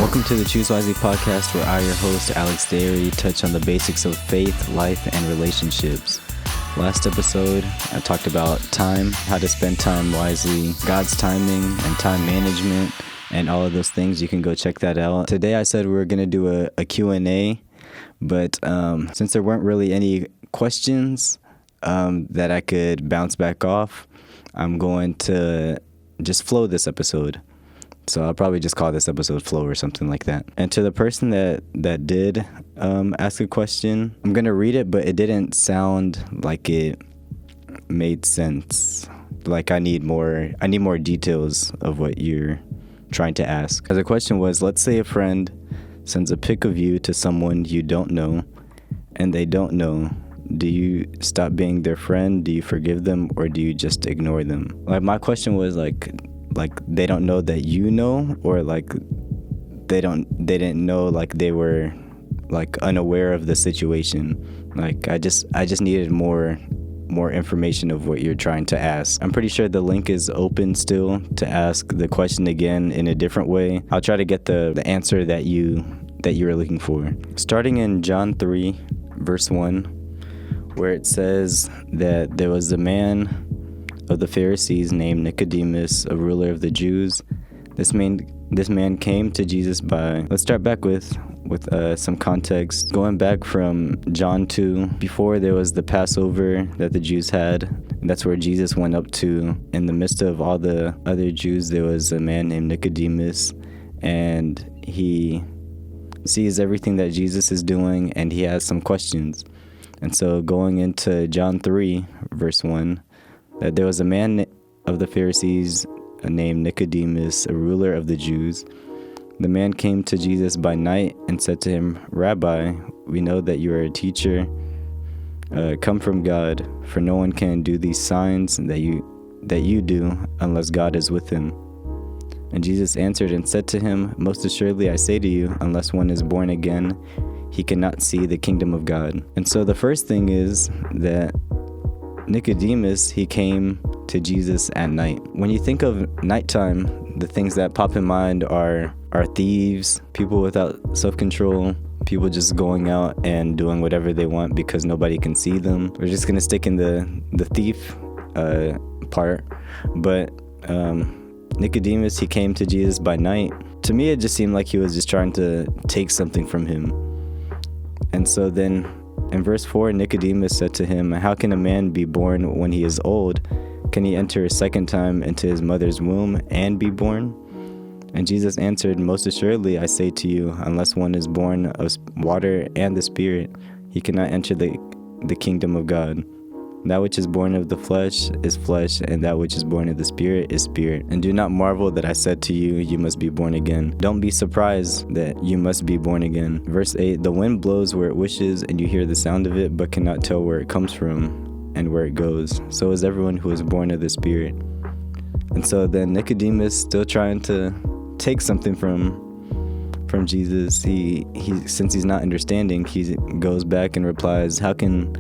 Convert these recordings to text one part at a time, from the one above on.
Welcome to the Choose Wisely podcast, where I, your host, Alex Nderi, touch on the basics of faith, life, and relationships. Last episode, I talked about time, how to spend time wisely, God's timing, and time management, and all of those things. You can go check that out. Today, I said we were going to do a Q&A, but since there weren't really any questions that I could bounce back off, I'm going to just flow this episode. So I'll probably just call this episode Flow or something like that. And to the person that did ask a question, I'm going to read it, but it didn't sound like it made sense. Like I need more details of what you're trying to ask. The question was, let's say a friend sends a pic of you to someone you don't know and they don't know. Do you stop being their friend? Do you forgive them, or do you just ignore them? Like my question was like they don't know that you know, or like they didn't know, like they were like unaware of the situation. Like I just needed more information of what you're trying to ask. I'm pretty sure the link is open still to ask the question again in a different way. I'll try to get the answer that you were looking for. Starting in John 3 verse 1, where it says that there was a man of the Pharisees named Nicodemus, a ruler of the Jews. This man came to Jesus by... Let's start back with some context. Going back from John 2, before there was the Passover that the Jews had, and that's where Jesus went up to. In the midst of all the other Jews, there was a man named Nicodemus, and he sees everything that Jesus is doing, and he has some questions. And so going into John 3, verse 1, that there was a man of the Pharisees named Nicodemus, a ruler of the Jews. The man came to Jesus by night and said to him, "Rabbi, we know that you are a teacher, come from God, for no one can do these signs that you do unless God is with him." And Jesus answered and said to him, "Most assuredly I say to you, unless one is born again, he cannot see the kingdom of God." And so the first thing is that Nicodemus, he came to Jesus at night. When you think of nighttime, the things that pop in mind are thieves, people without self-control, people just going out and doing whatever they want because nobody can see them. We're just gonna stick in the thief part. But Nicodemus, he came to Jesus by night. To me, it just seemed like he was just trying to take something from him. And so then in verse 4, Nicodemus said to him, "How can a man be born when he is old? Can he enter a second time into his mother's womb and be born?" And Jesus answered, "Most assuredly I say to you, unless one is born of water and the Spirit, he cannot enter the kingdom of God. That which is born of the flesh is flesh, and that which is born of the Spirit is spirit. And do not marvel that I said to you, you must be born again. Don't be surprised that you must be born again." Verse 8, "The wind blows where it wishes, and you hear the sound of it, but cannot tell where it comes from and where it goes. So is everyone who is born of the Spirit." And so then Nicodemus, still trying to take something from Jesus, he since he's not understanding, he goes back and replies, how can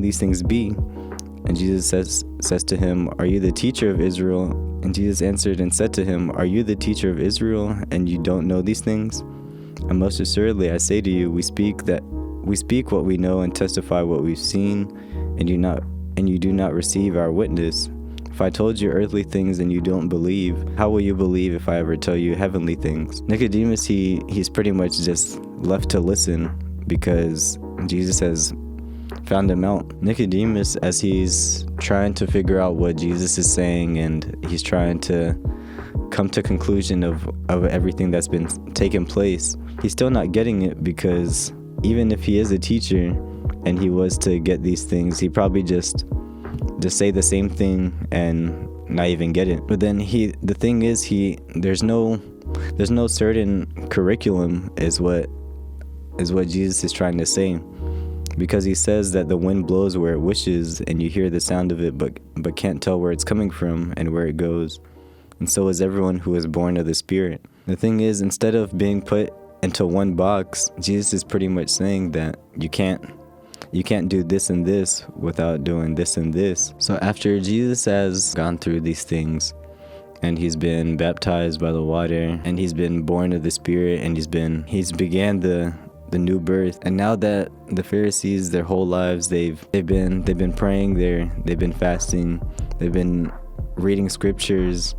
these things be?" And Jesus says to him, "Are you the teacher of Israel?" And Jesus answered and said to him, "Are you the teacher of Israel, and you don't know these things? And most assuredly I say to you, we speak what we know and testify what we've seen, and you do not receive our witness. If I told you earthly things and you don't believe, how will you believe if I ever tell you heavenly things?" Nicodemus, he's pretty much just left to listen because Jesus has found him out. Nicodemus, as he's trying to figure out what Jesus is saying, and he's trying to come to conclusion of everything that's been taking place, he's still not getting it, because even if he is a teacher and he was to get these things, he probably just say the same thing and not even get it. But then the thing is, there's no certain curriculum is what Jesus is trying to say, because he says that the wind blows where it wishes, and you hear the sound of it, but can't tell where it's coming from and where it goes. And so is everyone who is born of the Spirit. The thing is, instead of being put into one box, Jesus is pretty much saying that you can't do this and this without doing this and this. So after Jesus has gone through these things, and he's been baptized by the water, and he's been born of the Spirit, and he's began the new birth. And now that the Pharisees, their whole lives, they've been praying, they've been fasting, they've been reading scriptures,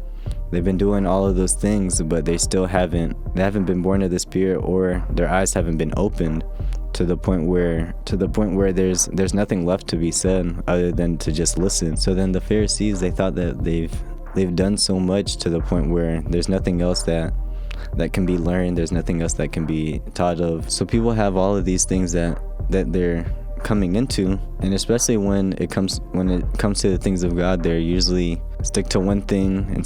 they've been doing all of those things, but they haven't been born of the Spirit, or their eyes haven't been opened to the point where there's nothing left to be said other than to just listen. So then the Pharisees, they thought that they've done so much to the point where there's nothing else that can be learned, there's nothing else that can be taught of. So people have all of these things that they're coming into, and especially when it comes to the things of God, they're usually stick to one thing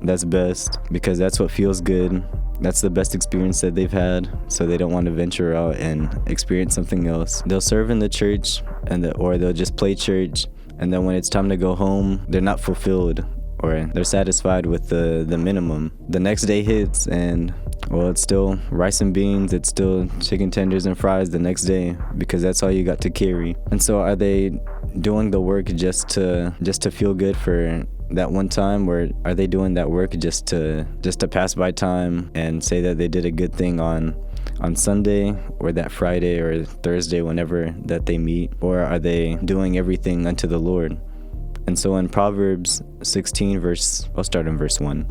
that's best, because that's what feels good, that's the best experience that they've had. So they don't want to venture out and experience something else. They'll serve in the church or they'll just play church, and then when it's time to go home, they're not fulfilled, or they're satisfied with the minimum. The next day hits, and well, it's still rice and beans, it's still chicken tenders and fries the next day, because that's all you got to carry. And so are they doing the work just to feel good for that one time, or are they doing that work just to pass by time and say that they did a good thing on Sunday, or that Friday or Thursday, whenever that they meet? Or are they doing everything unto the Lord? And so in Proverbs 16 I'll start in verse 1.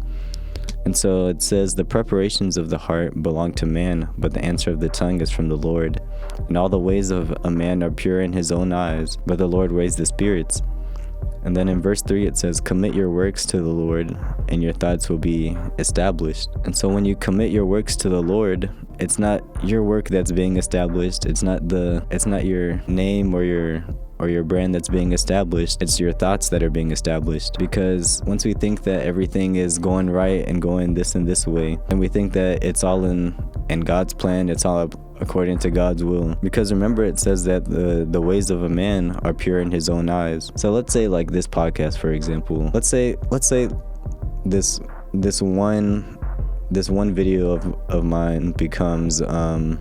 And so it says, the preparations of the heart belong to man, but the answer of the tongue is from the Lord. And all the ways of a man are pure in his own eyes, but the Lord weighs the spirits. And then in verse 3 it says, commit your works to the Lord, and your thoughts will be established. And so when you commit your works to the Lord, it's not your work that's being established, it's not your name or your brand that's being established, it's your thoughts that are being established. Because once we think that everything is going right and going this and this way, and we think that it's all in God's plan, it's all according to God's will. Because remember, it says that the ways of a man are pure in his own eyes. So let's say, like this podcast, for example, let's say this one video of mine becomes viral.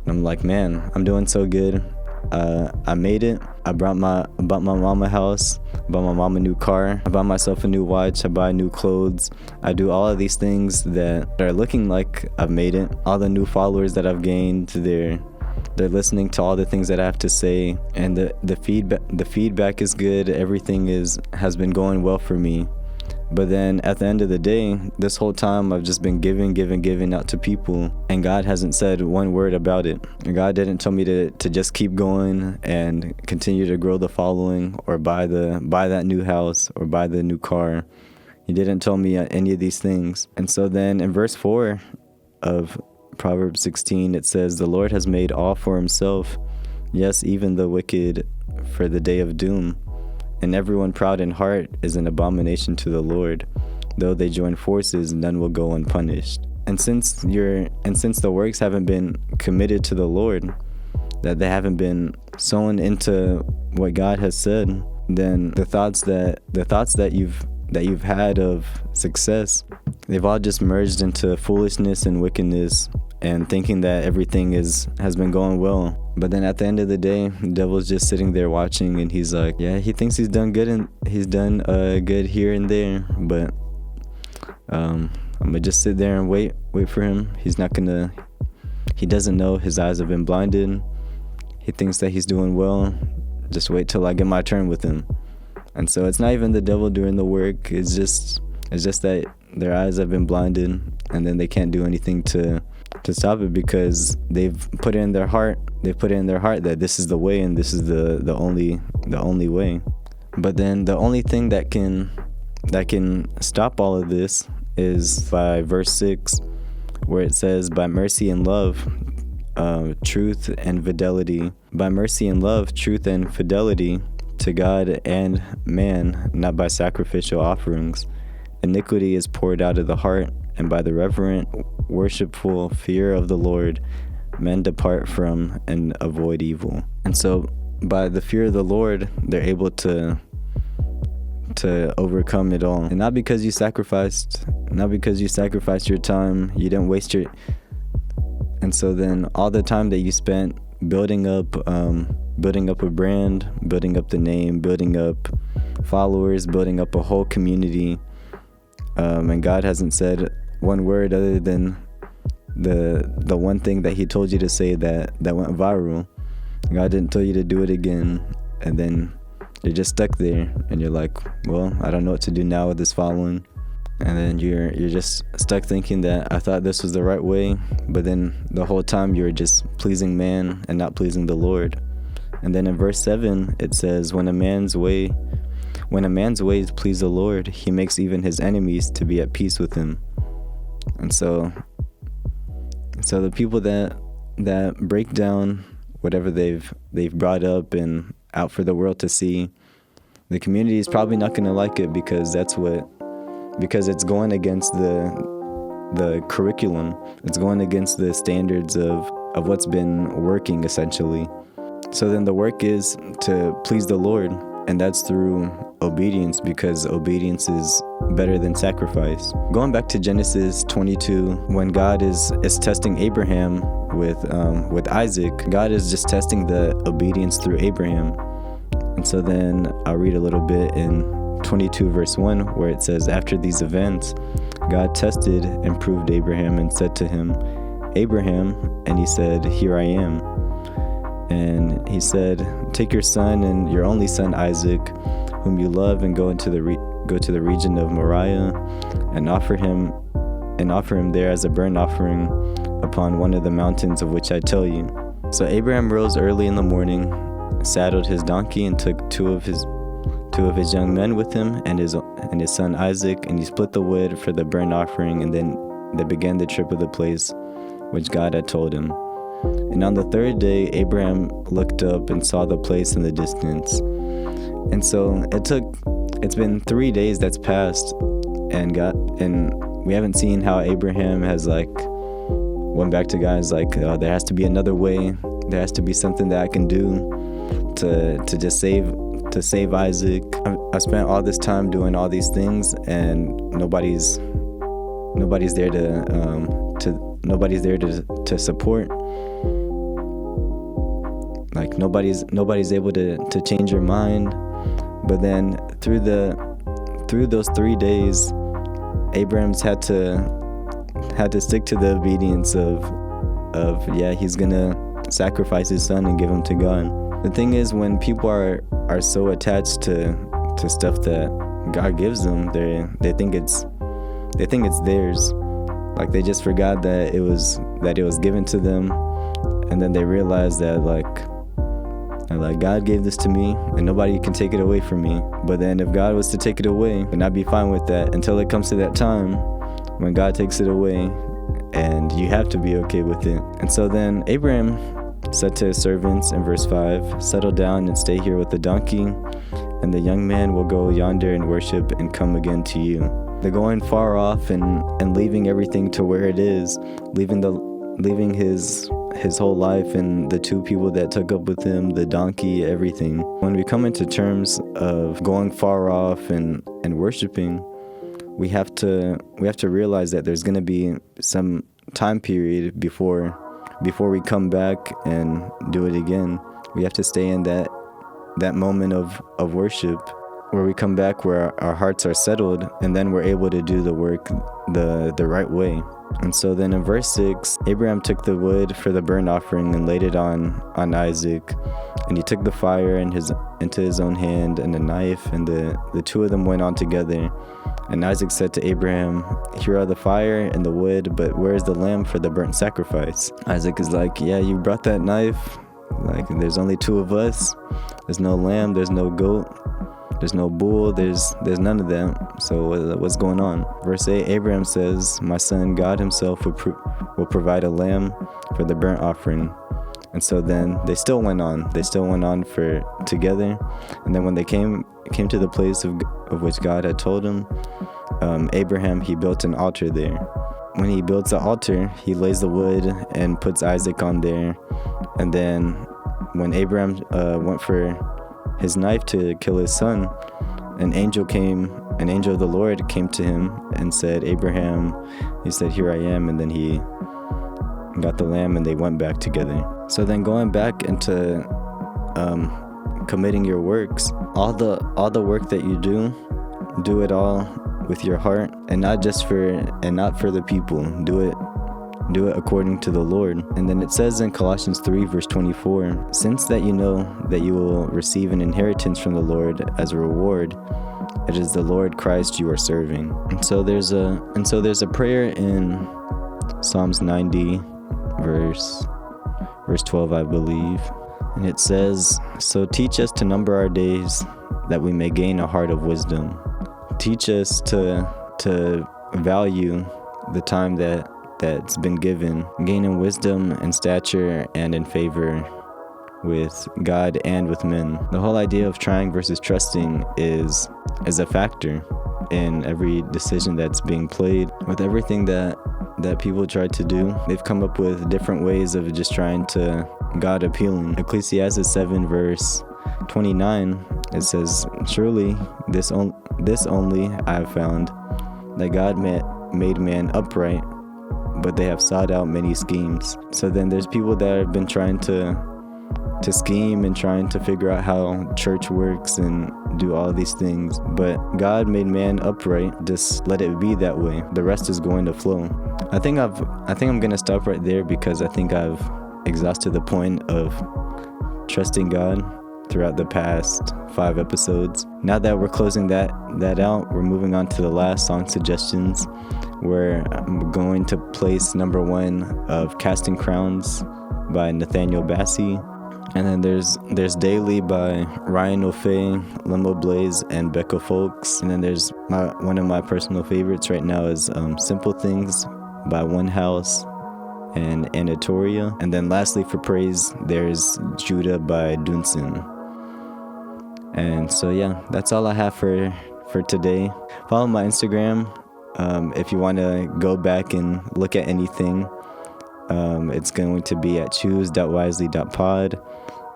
I'm like, man, I'm doing so good. I made it. I bought my mom a house, bought my mom a new car, I bought myself a new watch, I buy new clothes. I do all of these things that are looking like I've made it. All the new followers that I've gained, they're listening to all the things that I have to say, and the feedback is good. Everything has been going well for me. But then at the end of the day, this whole time I've just been giving out to people, and God hasn't said one word about it. And God didn't tell me to just keep going and continue to grow the following, or buy that new house, or buy the new car. He didn't tell me any of these things. And so then in verse 4 of Proverbs 16, it says, the Lord has made all for himself, yes, even the wicked for the day of doom. And everyone proud in heart is an abomination to the Lord. Though they join forces, none will go unpunished. And since the works haven't been committed to the Lord, that they haven't been sown into what God has said, then the thoughts that you've had of success, they've all just merged into foolishness and wickedness, and thinking that everything has been going well. But then at the end of the day, the devil's just sitting there watching, and he's like, yeah, he thinks he's done good, and he's done good here and there, but I'm gonna just sit there and wait for him. He doesn't know, his eyes have been blinded. He thinks that he's doing well. Just wait till I get my turn with him. And so it's not even the devil doing the work, it's just that their eyes have been blinded, and then they can't do anything to stop it, because they've put it in their heart that this is the way, and this is the only way. But then the only thing that can stop all of this is by verse 6, where it says, by mercy and love, truth and fidelity. By mercy and love, truth and fidelity to God and man, not by sacrificial offerings. Iniquity is poured out of the heart, and by the reverent, worshipful fear of the Lord, men depart from and avoid evil. And so by the fear of the Lord, they're able to overcome it all. And not because you sacrificed your time, you didn't waste your. And so then all the time that you spent building up a brand, building up the name, building up followers, building up a whole community. And God hasn't said one word other than the one thing that he told you to say that went viral. God didn't tell you to do it again, and then you're just stuck there, and you're like, well, I don't know what to do now with this following. And then you're just stuck thinking that I thought this was the right way, but then the whole time you were just pleasing man and not pleasing the Lord. And then in verse 7 it says, when a man's ways please the Lord, he makes even his enemies to be at peace with him. And so the people that break down whatever they've brought up and out for the world to see, the community is probably not going to like it, because it's going against the curriculum. It's going against the standards of what's been working, essentially. So then the work is to please the Lord, and that's through obedience, because obedience is better than sacrifice. Going back to Genesis 22, when God is testing Abraham with Isaac, God is just testing the obedience through Abraham. And so then I'll read a little bit in 22 verse 1, where it says, after these events, God tested and proved Abraham and said to him, Abraham, and he said, here I am. And he said, take your son and your only son Isaac, whom you love, and go to the region of Moriah, and offer him there as a burnt offering upon one of the mountains of which I tell you. So Abraham rose early in the morning, saddled his donkey, and took two of his young men with him and his son Isaac, and he split the wood for the burnt offering, and then they began the trip of the place which God had told him. And on the third day, Abraham looked up and saw the place in the distance. And so it's been 3 days that's passed, and we haven't seen how Abraham has went back to God. Is there has to be another way. There has to be something that I can do to just save Isaac. I spent all this time doing all these things, and nobody's there to support. Nobody's able to change your mind. But then through those 3 days, Abraham's had to stick to the obedience of he's gonna sacrifice his son and give him to God. The thing is, when people are so attached to stuff that God gives them, they think it's theirs. They just forgot that it was given to them, and then they realize that God gave this to me and nobody can take it away from me. But then if God was to take it away, then I'd be fine with that until it comes to that time when God takes it away, and you have to be okay with it. And so then Abraham said to his servants in verse 5, settle down and stay here with the donkey, and the young man will go yonder and worship and come again to you. They're going far off and leaving everything to where it is, leaving his whole life and the two people that took up with him, the donkey, everything. When we come into terms of going far off and worshiping, we have to realize that there's going to be some time period before we come back and do it again. We have to stay in that moment of worship, where we come back, where our hearts are settled, and then we're able to do the work the right way. And so then in verse 6, Abraham took the wood for the burnt offering and laid it on Isaac, and he took the fire into his own hand and a knife, and the two of them went on together. And Isaac said to Abraham, here are the fire and the wood, but where is the lamb for the burnt sacrifice? Isaac is like, yeah, you brought that knife. There's only two of us. There's no lamb, there's no goat, there's no bull, there's none of that. So what's going on? Verse 8, Abraham says, my son, God himself will provide a lamb for the burnt offering. And so then they still went on for together. And then when they came to the place of which God had told him, Abraham, he built an altar there. When he builds the altar, he lays the wood and puts Isaac on there. And then when Abraham went for his knife to kill his son, an angel of the Lord came to him and said, Abraham, he said, here I am. And then he got the lamb and they went back together. So then going back into committing your works. All the work that you do it all with your heart, and not for the people. Do it according to the Lord. And then it says in Colossians 3 verse 24, since that you know that you will receive an inheritance from the Lord as a reward, it is the Lord Christ you are serving. And so there's a prayer in Psalms 90 verse 12, I believe. And it says, so teach us to number our days that we may gain a heart of wisdom. Teach us to value the time that's been given, gaining wisdom and stature and in favor with God and with men. The whole idea of trying versus trusting is a factor in every decision that's being played. With everything that people try to do, they've come up with different ways of just trying to God appealing. Ecclesiastes 7 verse 29, it says, surely this only I have found, that God made man upright, but they have sought out many schemes. So then there's people that have been trying to scheme and trying to figure out how church works and do all these things. But God made man upright. Just let it be that way. The rest is going to flow. I think I'm gonna stop right there, because I think I've exhausted the point of trusting God throughout the past 5 episodes. Now that we're closing that out, we're moving on to the last song suggestions, where I'm going to place number 1 of Casting Crowns by Nathaniel Bassey. And then there's Daily by Ryan O'Fay, Limo Blaze, and Becca Folks. And then there's one of my personal favorites right now is Simple Things by One House and Anatoria. And then lastly for praise, there's Judah by Dunsin. And so yeah, that's all I have for today. Follow my Instagram if you want to go back and look at anything. It's going to be at choose.wisely.pod.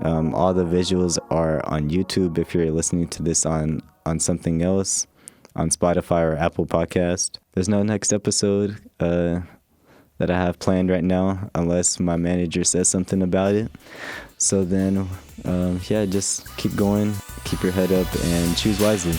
All the visuals are on YouTube if you're listening to this on something else, on Spotify or Apple Podcast. There's no next episode that I have planned right now, unless my manager says something about it. So then, just keep going, keep your head up, and choose wisely.